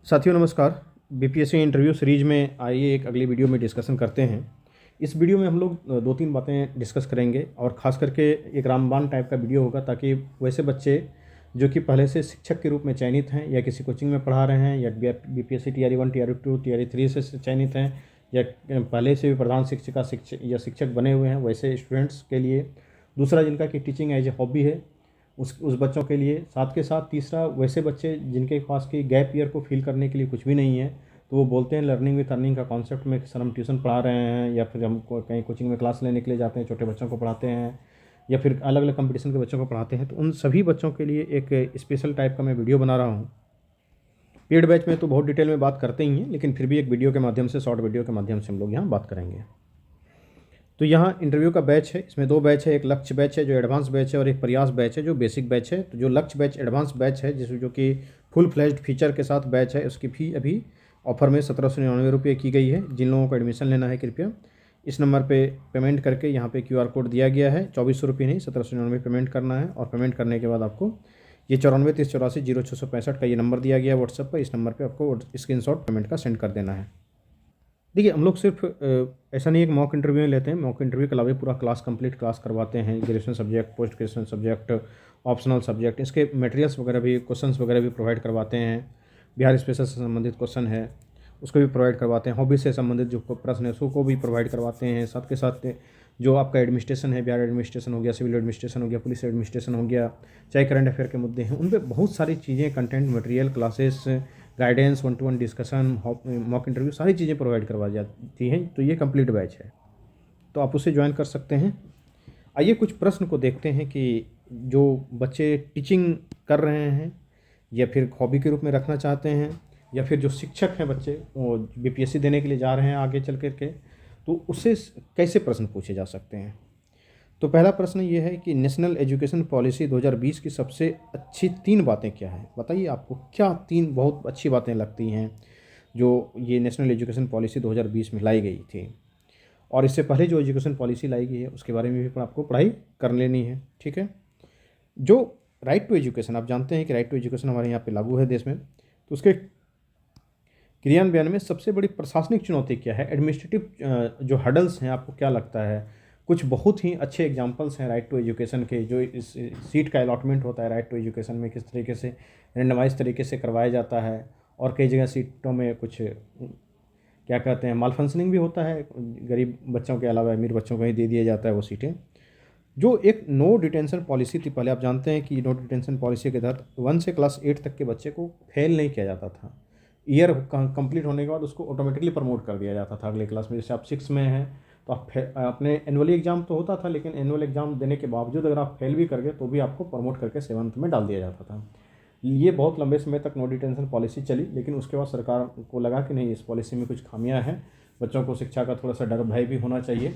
साथियों नमस्कार। BPSC interview series में आइए एक अगली वीडियो में डिस्कशन करते हैं। इस वीडियो में हम लोग दो तीन बातें डिस्कस करेंगे और ख़ास करके एक रामबाण टाइप का वीडियो होगा ताकि वैसे बच्चे जो कि पहले से शिक्षक के रूप में चयनित हैं या किसी कोचिंग में पढ़ा रहे हैं या बीपीएससी टीआरई 1 टीआरई 2 टीआरई 3 से चयनित हैं या पहले से भी प्रधान शिक्षिका शिक्षक बने हुए हैं, वैसे स्टूडेंट्स के लिए। दूसरा, जिनका कि टीचिंग एज ए हॉबी है, उस बच्चों के लिए। साथ के साथ तीसरा, वैसे बच्चे जिनके पास कि गैप ईयर को फिल करने के लिए कुछ भी नहीं है, तो वो बोलते हैं लर्निंग विथ अर्निंग का कॉन्सेप्ट में सर हम ट्यूशन पढ़ा रहे हैं या फिर हम कहीं कोचिंग में क्लास लेने के लिए जाते हैं, छोटे बच्चों को पढ़ाते हैं या फिर अलग अलग कंपटीशन के बच्चों को पढ़ाते हैं। तो उन सभी बच्चों के लिए एक स्पेशल टाइप का मैं वीडियो बना रहा हूँ। पेड बैच में तो बहुत डिटेल में बात करते ही हैं, लेकिन फिर भी एक वीडियो के माध्यम से, शॉर्ट वीडियो के माध्यम से हम लोग यहाँ बात करेंगे। तो यहाँ इंटरव्यू का बैच है, इसमें दो बैच है। एक लक्ष्य बैच है जो एडवांस बैच है और एक प्रयास बैच है जो बेसिक बैच है। तो जो लक्ष्य बैच एडवांस बैच है जो कि फुल फ्लैश्ड फीचर के साथ बैच है, उसकी फ़ी अभी ऑफर में 1799 की गई है। जिन लोगों को एडमिशन लेना है कृपया इस नंबर पे पेमेंट करके, यहाँ पे QR कोड दिया गया है, 2400 नहीं 1799 पेमेंट करना है। और पेमेंट करने के बाद आपको ये 94 30 84 0665 का ये नंबर दिया गया है व्हाट्सएप पर। इस नंबर पर आपको स्क्रीनशॉट पेमेंट का सेंड कर देना है। देखिए, हम लोग सिर्फ ऐसा नहीं है कि मॉक इंटरव्यू लेते हैं। मॉक इंटरव्यू के अलावा पूरा क्लास कंप्लीट क्लास करवाते हैं। Graduation subject, post graduation subject, optional subject, इसके मटेरियल्स वगैरह भी, क्वेश्चंस वगैरह भी प्रोवाइड करवाते हैं। बिहार स्पेशल से संबंधित क्वेश्चन है उसको भी प्रोवाइड करवाते हैं। हॉबी से संबंधित जो प्रश्न है उसको भी प्रोवाइड करवाते हैं। साथ के साथ जो आपका एडमिनिस्ट्रेशन है, बिहार एडमिनिस्ट्रेशन हो गया, सिविल एडमिनिस्ट्रेशन हो गया, पुलिस एडमिनिस्ट्रेशन हो गया, चाहे करंट अफेयर के मुद्दे हैं, उन पर बहुत सारी चीज़ें, content material, classes, guidance, 1-to-1 discussion, mock interview, सारी चीज़ें प्रोवाइड करवा जाती हैं। तो ये कंप्लीट बैच है, तो आप उसे ज्वाइन कर सकते हैं। आइए कुछ प्रश्न को देखते हैं कि जो बच्चे टीचिंग कर रहे हैं या फिर हॉबी के रूप में रखना चाहते हैं या फिर जो शिक्षक हैं बच्चे, वो बीपीएससी देने के लिए जा रहे हैं आगे चल कर के, तो उससे कैसे प्रश्न पूछे जा सकते हैं। तो पहला प्रश्न ये है कि नेशनल एजुकेशन पॉलिसी 2020 की सबसे अच्छी 3 बातें क्या हैं। बताइए आपको क्या 3 बहुत अच्छी बातें लगती हैं जो ये नेशनल एजुकेशन पॉलिसी 2020 में लाई गई थी। और इससे पहले जो एजुकेशन पॉलिसी लाई गई है उसके बारे में भी आपको पढ़ाई कर लेनी है, ठीक है। जो राइट टू एजुकेशन, आप जानते हैं कि राइट टू एजुकेशन हमारे यहाँ पे लागू है देश में, तो उसके क्रियान्वयन में सबसे बड़ी प्रशासनिक चुनौती क्या है, एडमिनिस्ट्रेटिव जो हर्डल्स हैं, आपको क्या लगता है। कुछ बहुत ही अच्छे एग्जांपल्स हैं राइट टू एजुकेशन के। जो इस सीट का अलॉटमेंट होता है राइट टू एजुकेशन में, किस तरीके से रेंडमाइज तरीके से करवाया जाता है, और कई जगह सीटों में कुछ क्या कहते हैं, माल फंक्शनिंग भी होता है। गरीब बच्चों के अलावा अमीर बच्चों को ही दे दिया जाता है वो सीटें। जो एक नो डिटेंशन पॉलिसी थी पहले, आप जानते हैं कि नो डिटेंशन पॉलिसी के तहत 1 से क्लास 8 तक के बच्चे को फेल नहीं किया जाता था। ईयर कंप्लीट होने के बाद उसको ऑटोमेटिकली प्रमोट कर दिया जाता था अगले क्लास में। जैसे आप 6 में हैं तो आप अपने एनुअली एग्जाम तो होता था, लेकिन एनुअल एग्जाम देने के बावजूद अगर आप फेल भी कर गए तो भी आपको प्रमोट करके 7th में डाल दिया जाता था। ये बहुत लंबे समय तक नो डिटेंशन पॉलिसी चली, लेकिन उसके बाद सरकार को लगा कि नहीं, इस पॉलिसी में कुछ खामियां हैं, बच्चों को शिक्षा का थोड़ा सा डर भय भी होना चाहिए।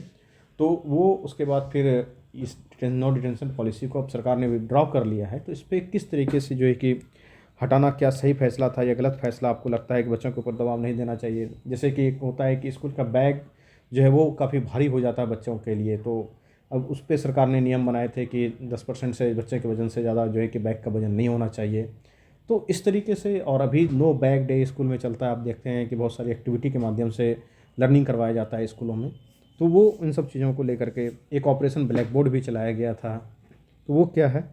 तो वो उसके बाद फिर इस नो डिटेंशन पॉलिसी को अब सरकार ने विड्रॉ कर लिया है। तो इस पर किस तरीके से जो है कि हटाना, क्या सही फैसला था या गलत फैसला आपको लगता है कि बच्चों के ऊपर दबाव नहीं देना चाहिए। जैसे कि एक होता है कि स्कूल का बैग जो है वो काफ़ी भारी हो जाता है बच्चों के लिए, तो अब उस पर सरकार ने नियम बनाए थे कि 10% से बच्चे के वजन से ज़्यादा जो है कि बैग का वजन नहीं होना चाहिए। तो इस तरीके से, और अभी नो बैग डे स्कूल में चलता है। आप देखते हैं कि बहुत सारी एक्टिविटी के माध्यम से लर्निंग करवाया जाता है स्कूलों में। तो वो इन सब चीज़ों को लेकर के एक ऑपरेशन ब्लैक बोर्ड भी चलाया गया था। तो वो क्या है,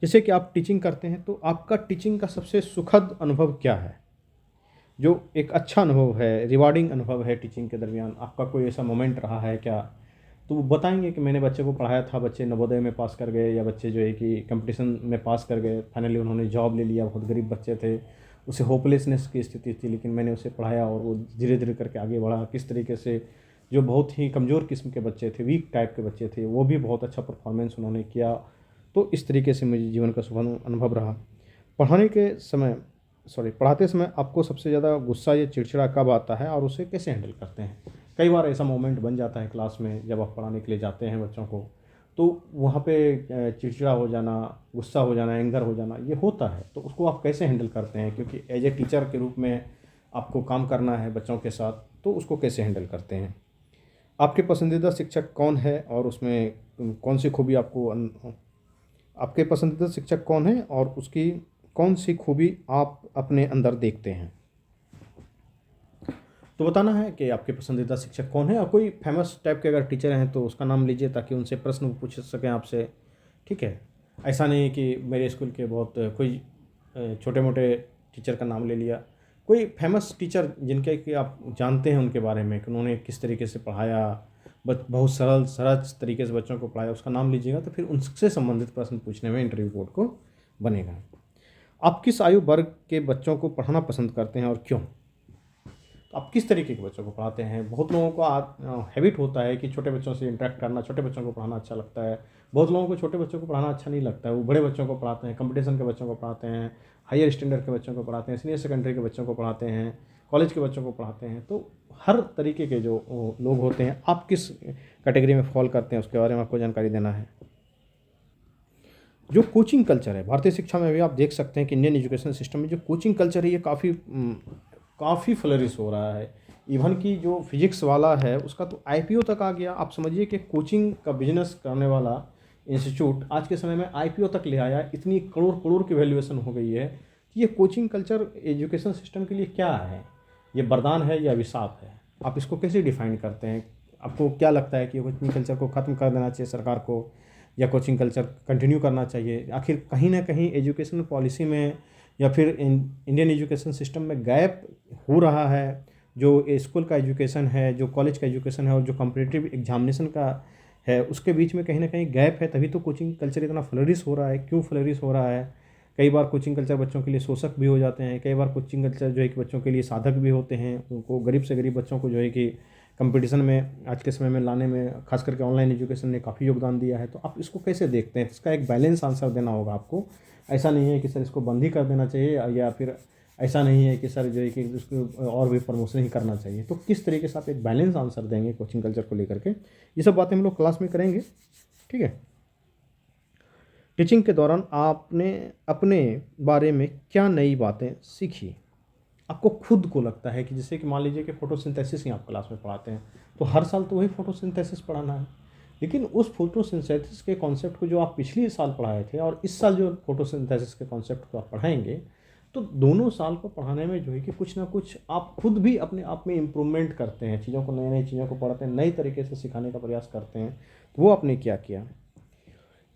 जैसे कि आप टीचिंग करते हैं तो आपका टीचिंग का सबसे सुखद अनुभव क्या है, जो एक अच्छा अनुभव है, रिवार्डिंग अनुभव है टीचिंग के दरमियान, आपका कोई ऐसा मोमेंट रहा है क्या। तो वो बताएंगे कि मैंने बच्चे को पढ़ाया था, बच्चे नवोदय में पास कर गए, या बच्चे जो है कि कंपटीशन में पास कर गए, फाइनली उन्होंने जॉब ले लिया। बहुत गरीब बच्चे थे, उसे होपलेसनेस की स्थिति थी, लेकिन मैंने उसे पढ़ाया और वो धीरे धीरे करके आगे बढ़ा। किस तरीके से जो बहुत ही कमज़ोर किस्म के बच्चे थे, वीक टाइप के बच्चे थे, वो भी बहुत अच्छा परफॉर्मेंस उन्होंने किया। तो इस तरीके से मुझे जीवन का शुभ अनुभव रहा। पढ़ाने के समय पढ़ाते समय आपको सबसे ज़्यादा गुस्सा या चिड़चिड़ा कब आता है और उसे कैसे हैंडल करते हैं। कई बार ऐसा मोमेंट बन जाता है क्लास में, जब आप पढ़ाने के लिए जाते हैं बच्चों को, तो वहाँ पे चिड़चिड़ा हो जाना, गुस्सा हो जाना, एंगर हो जाना, ये होता है। तो उसको आप कैसे हैंडल करते हैं, क्योंकि एज ए टीचर के रूप में आपको काम करना है बच्चों के साथ, तो उसको कैसे हैंडल करते हैं। आपके पसंदीदा शिक्षक कौन है और उसमें कौन सी खूबी आपको आपके पसंदीदा शिक्षक कौन है और उसकी कौन सी खूबी आप अपने अंदर देखते हैं? तो बताना है कि आपके पसंदीदा शिक्षक कौन है, और कोई फेमस टाइप के अगर टीचर हैं तो उसका नाम लीजिए ताकि उनसे प्रश्न पूछ सकें आपसे। ठीक है? ऐसा नहीं है कि मेरे स्कूल के बहुत कोई छोटे मोटे टीचर का नाम ले लिया। कोई फेमस टीचर जिनके कि आप जानते हैं उनके बारे में कि उन्होंने किस तरीके से पढ़ाया, बहुत सरल सहज तरीके से बच्चों को पढ़ाया, उसका नाम लीजिएगा तो फिर उनसे संबंधित प्रश्न पूछने में इंटरव्यू बोर्ड को बनेगा। आप किस आयु वर्ग के बच्चों को पढ़ाना पसंद करते हैं और क्यों? तो आप किस तरीके के बच्चों को पढ़ाते हैं? बहुत लोगों को हैबिट होता है कि छोटे बच्चों से इंटरेक्ट करना, छोटे बच्चों को पढ़ाना अच्छा लगता है। बहुत लोगों को छोटे बच्चों को पढ़ाना अच्छा नहीं लगता है, वो बड़े बच्चों को पढ़ाते हैं, कंपटीशन के बच्चों को पढ़ाते हैं, हायर स्टैंडर्ड के बच्चों को पढ़ाते हैं, सीनियर सेकेंडरी के बच्चों को पढ़ाते हैं, कॉलेज के बच्चों को पढ़ाते हैं। तो हर तरीके के जो लोग होते हैं, आप किस कैटेगरी में फॉल करते हैं उसके बारे में आपको जानकारी देना है। जो कोचिंग कल्चर है भारतीय शिक्षा में, भी आप देख सकते हैं कि इंडियन एजुकेशन सिस्टम में जो कोचिंग कल्चर है ये काफ़ी फ्लरिश हो रहा है। इवन कि जो फिजिक्स वाला है उसका तो आईपीओ तक आ गया। आप समझिए कि कोचिंग का बिजनेस करने वाला इंस्टीट्यूट आज के समय में आईपीओ तक ले आया। इतनी करोड़ करोड़ की वैल्यूएशन हो गई है कि ये कोचिंग कल्चर एजुकेशन सिस्टम के लिए क्या है, ये वरदान है या अभिशाप है? आप इसको कैसे डिफाइन करते हैं? आपको क्या लगता है कि कोचिंग कल्चर को ख़त्म कर देना चाहिए सरकार को, या कोचिंग कल्चर कंटिन्यू करना चाहिए? आखिर कहीं ना कहीं एजुकेशन पॉलिसी में या फिर इंडियन एजुकेशन सिस्टम में गैप हो रहा है। जो स्कूल का एजुकेशन है, जो कॉलेज का एजुकेशन है और जो कॉम्पिटिटिव एग्जामिनेशन का है, उसके बीच में कहीं ना कहीं गैप है, तभी तो कोचिंग कल्चर इतना फ्लरिश हो रहा है। क्यों फ्लरिश हो रहा है? कई बार कोचिंग कल्चर बच्चों के लिए शोषक भी हो जाते हैं, कई बार कोचिंग कल्चर जो है कि बच्चों के लिए साधक भी होते हैं। उनको गरीब से गरीब बच्चों को जो है कि कंपटीशन में आज के समय में लाने में खास करके ऑनलाइन एजुकेशन ने काफ़ी योगदान दिया है। तो आप इसको कैसे देखते हैं? इसका एक बैलेंस आंसर देना होगा आपको। ऐसा नहीं है कि सर इसको बंद ही कर देना चाहिए, या फिर ऐसा नहीं है कि सर जो है कि इसको और भी प्रमोशन ही करना चाहिए। तो किस तरीके से आप एक बैलेंस आंसर देंगे कोचिंग कल्चर को लेकर के, ये सब बातें हम लोग क्लास में करेंगे। ठीक है? टीचिंग के दौरान आपने अपने बारे में क्या नई बातें सीखी? आपको खुद को लगता है कि जैसे कि मान लीजिए कि फोटोसिंथेसिस ही आप क्लास में पढ़ाते हैं, तो हर साल तो वही फोटोसिंथेसिस पढ़ाना है, लेकिन उस फोटोसिंथेसिस के कॉन्सेप्ट को जो आप पिछले साल पढ़ाए थे और इस साल जो फोटोसिंथेसिस के कॉन्सेप्ट को आप पढ़ाएंगे, तो दोनों साल को पढ़ाने में जो है कि कुछ ना कुछ आप खुद भी अपने आप में इम्प्रूवमेंट करते हैं, चीज़ों को नई नई चीज़ों को पढ़ते हैं, नई तरीके से सिखाने का प्रयास करते हैं। तो वो आपने क्या किया?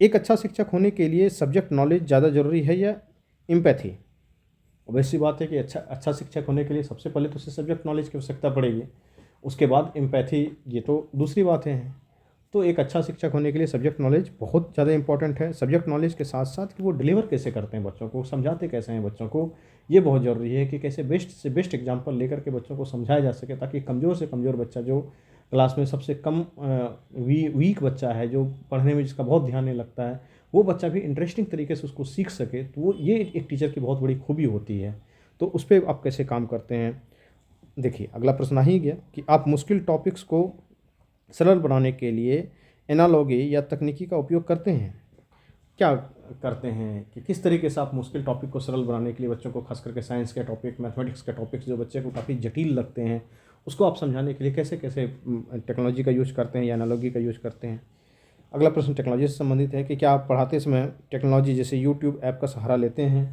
एक अच्छा शिक्षक होने के लिए सब्जेक्ट नॉलेज ज़्यादा ज़रूरी है या एम्पैथी? वैसी बात है कि अच्छा शिक्षक होने के लिए सबसे पहले तो उसे सब्जेक्ट नॉलेज की आवश्यकता पड़ेगी, उसके बाद एम्पैथी, ये तो दूसरी बातें हैं। तो एक अच्छा शिक्षक होने के लिए सब्जेक्ट नॉलेज बहुत ज़्यादा इंपॉर्टेंट है। सब्जेक्ट नॉलेज के साथ साथ कि वो डिलीवर कैसे करते हैं बच्चों को, समझाते कैसे हैं बच्चों को, ये बहुत ज़रूरी है कि कैसे बेस्ट से बेस्ट एग्जाम्पल लेकर के बच्चों को समझाया जा सके, ताकि कमज़ोर से कमज़ोर बच्चा, जो क्लास में सबसे कम वीक बच्चा है, जो पढ़ने में जिसका बहुत ध्यान नहीं लगता है, वो बच्चा भी इंटरेस्टिंग तरीके से उसको सीख सके। तो वो ये एक टीचर की बहुत बड़ी खूबी होती है। तो उस पर आप कैसे काम करते हैं? देखिए, अगला प्रश्न आ ही गया कि आप मुश्किल टॉपिक्स को सरल बनाने के लिए एनालॉजी या तकनीकी का उपयोग करते हैं? क्या करते हैं कि किस तरीके से आप मुश्किल टॉपिक को सरल बनाने के लिए बच्चों को, खास करके साइंस के टॉपिक, मैथमेटिक्स के टॉपिक्स जो बच्चे को काफ़ी जटिल लगते हैं, उसको आप समझाने के लिए कैसे कैसे टेक्नोलॉजी का यूज़ करते हैं या एनालॉजी का यूज़ करते हैं? अगला प्रश्न टेक्नोलॉजी से संबंधित है कि क्या आप पढ़ाते समय टेक्नोलॉजी जैसे यूट्यूब ऐप का सहारा लेते हैं?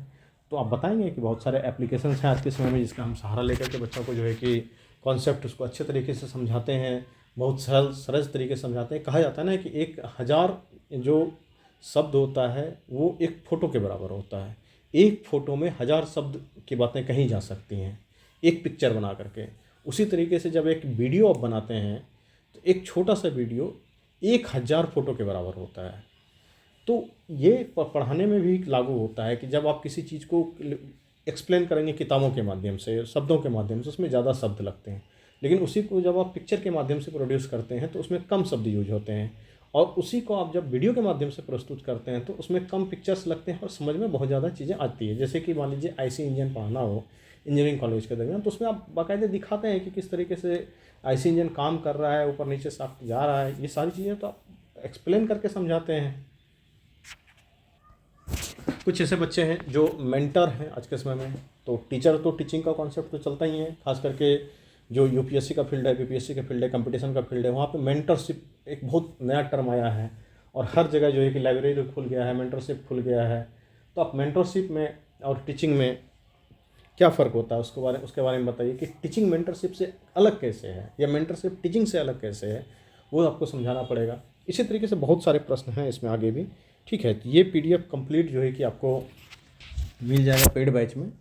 तो आप बताएंगे कि बहुत सारे एप्लीकेशंस हैं आज के समय में जिसका हम सहारा लेकर के बच्चों को जो है कि कॉन्सेप्ट उसको अच्छे तरीके से समझाते हैं, बहुत सरल तरीके से समझाते हैं। कहा जाता है ना कि 1000 जो शब्द होता है वो एक फ़ोटो के बराबर होता है। एक फ़ोटो में 1000 शब्द की बातें कही जा सकती हैं एक पिक्चर बना करके। उसी तरीके से जब एक वीडियो आप बनाते हैं तो एक छोटा सा वीडियो 1000 फ़ोटो के बराबर होता है। तो ये पढ़ाने में भी लागू होता है कि जब आप किसी चीज़ को एक्सप्लेन करेंगे किताबों के माध्यम से, शब्दों के माध्यम से, उसमें ज़्यादा शब्द लगते हैं, लेकिन उसी को जब आप पिक्चर के माध्यम से प्रोड्यूस करते हैं तो उसमें कम शब्द यूज होते हैं, और उसी को आप जब वीडियो के माध्यम से प्रस्तुत करते हैं तो उसमें कम पिक्चर्स लगते हैं और समझ में बहुत ज़्यादा चीज़ें आती है। जैसे कि मान लीजिए आईसी इंजन पढ़ाना हो इंजीनियरिंग कॉलेज के दरमियान, तो उसमें आप बाकायदे दिखाते हैं कि किस तरीके से आईसी इंजन काम कर रहा है, ऊपर नीचे साफ्ट जा रहा है, ये सारी चीज़ें तो आप एक्सप्लेन करके समझाते हैं। कुछ ऐसे बच्चे हैं जो मेंटर हैं आज के समय में, तो टीचर तो टीचिंग का कॉन्सेप्ट तो चलता ही है, खास करके जो यूपीएससी का फील्ड है, बीपीएससी का फील्ड है, कंपटीशन का फील्ड है, वहाँ पे मेंटरशिप एक बहुत नया टर्म आया है और हर जगह जो है कि लाइब्रेरी खुल गया है, मेंटरशिप खुल गया है। तो आप मेंटरशिप में और टीचिंग में क्या फ़र्क होता है उसके बारे में बताइए कि टीचिंग मेंटरशिप से अलग कैसे है या मेंटरशिप टीचिंग से अलग कैसे है, वो आपको समझाना पड़ेगा। इसी तरीके से बहुत सारे प्रश्न हैं इसमें आगे भी। ठीक है, तो ये PDF कंप्लीट जो है कि आपको मिल जाएगा पेड बैच में।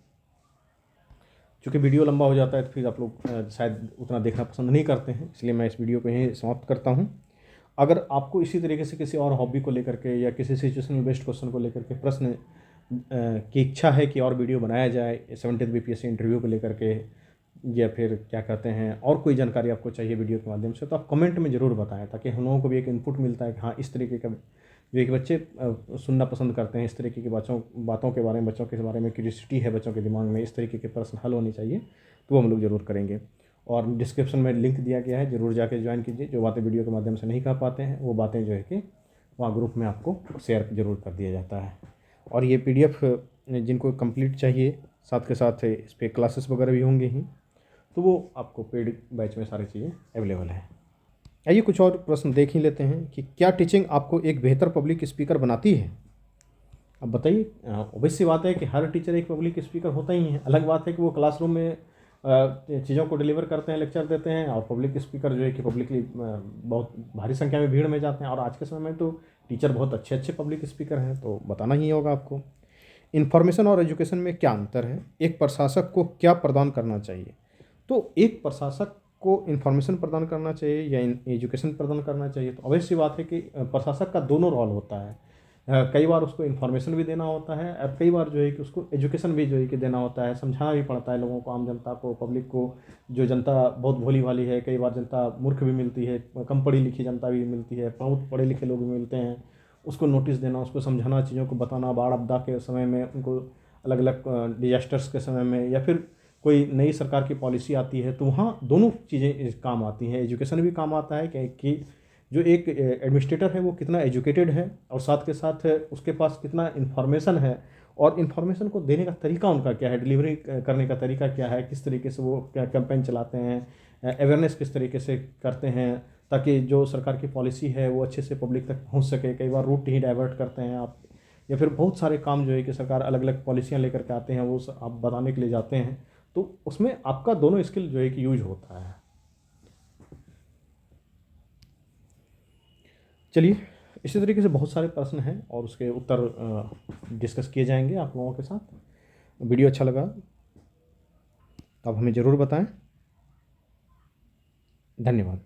चूँकि वीडियो लंबा हो जाता है तो फिर आप लोग शायद उतना देखना पसंद नहीं करते हैं, इसलिए मैं इस वीडियो को यहीं समाप्त करता हूँ। अगर आपको इसी तरीके से किसी और हॉबी को लेकर के या किसी सिचुएशनल बेस्ड क्वेश्चन को लेकर के प्रश्न की इच्छा है कि और वीडियो बनाया जाए 70th BPSC इंटरव्यू को लेकर के, या फिर क्या कहते हैं और कोई जानकारी आपको चाहिए वीडियो के माध्यम से, तो आप कमेंट में ज़रूर बताएं, ताकि हम लोगों को भी एक इनपुट मिलता है कि हाँ इस तरीके का जो एक बच्चे सुनना पसंद करते हैं, इस तरीके की बातों के बारे में, बच्चों के बारे में क्यूरियोसिटी है बच्चों के दिमाग में, इस तरीके के प्रश्न हल होने चाहिए, तो वो हम लोग ज़रूर करेंगे। और डिस्क्रिप्शन में लिंक दिया गया है, ज़रूर जाके ज्वाइन कीजिए। जो बातें वीडियो के माध्यम से नहीं कह पाते हैं वो बातें जो है कि वहाँ ग्रुप में आपको शेयर ज़रूर कर दिया जाता है। और ये PDF जिनको कंप्लीट चाहिए, साथ के साथ इस पर क्लासेस वगैरह भी होंगे ही, तो वो आपको पेड बैच में सारी चीज़ें अवेलेबल है। आइए कुछ और प्रश्न देख ही लेते हैं कि क्या टीचिंग आपको एक बेहतर पब्लिक स्पीकर बनाती है? अब बताइए, ऑब्वियस सी बात है कि हर टीचर एक पब्लिक स्पीकर होता ही है। अलग बात है कि वो क्लासरूम में चीज़ों को डिलीवर करते हैं, लेक्चर देते हैं, और पब्लिक स्पीकर जो है कि पब्लिकली बहुत भारी संख्या में भीड़ में जाते हैं। और आज के समय में तो टीचर बहुत अच्छे अच्छे पब्लिक स्पीकर हैं, तो बताना ही होगा आपको। इन्फॉर्मेशन और एजुकेशन में क्या अंतर है? एक प्रशासक को क्या प्रदान करना चाहिए? तो एक प्रशासक को इन्फॉर्मेशन प्रदान करना चाहिए या एजुकेशन प्रदान करना चाहिए, तो अवश्य बात है कि प्रशासक का दोनों रोल होता है। कई बार उसको इन्फॉर्मेशन भी देना होता है, और कई बार जो है कि उसको एजुकेशन भी जो है कि देना होता है, समझाना भी पड़ता है लोगों को, आम जनता को, पब्लिक को। जो जनता बहुत भोली भाली है, कई बार जनता मूर्ख भी मिलती है, कम पढ़ी लिखी जनता भी मिलती है, बहुत पढ़े लिखे लोग भी मिलते हैं। उसको नोटिस देना, उसको समझाना, चीज़ों को बताना, बाढ़ आपदा के समय में उनको, अलग अलग डिजास्टर्स के समय में, या फिर कोई नई सरकार की पॉलिसी आती है, तो वहाँ दोनों चीज़ें काम आती हैं। एजुकेशन भी काम आता है कि जो एक एडमिनिस्ट्रेटर है वो कितना एजुकेटेड है, और साथ के साथ उसके पास कितना इन्फॉर्मेशन है, और इन्फॉर्मेशन को देने का तरीका उनका क्या है, डिलीवरी करने का तरीका क्या है, किस तरीके से वो क्या कैंपेन चलाते हैं, अवेयरनेस किस तरीके से करते हैं, ताकि जो सरकार की पॉलिसी है वो अच्छे से पब्लिक तक पहुंच सके। कई बार रूट ही डाइवर्ट करते हैं आप, या फिर बहुत सारे काम जो है कि सरकार अलग अलग पॉलिसियाँ लेकर के आते हैं, वो आप बताने के लिए जाते हैं, तो उसमें आपका दोनों स्किल जो है कि यूज होता है। चलिए, इसी तरीके से बहुत सारे प्रश्न हैं और उसके उत्तर डिस्कस किए जाएंगे आप लोगों के साथ। वीडियो अच्छा लगा तो आप हमें ज़रूर बताएं। धन्यवाद।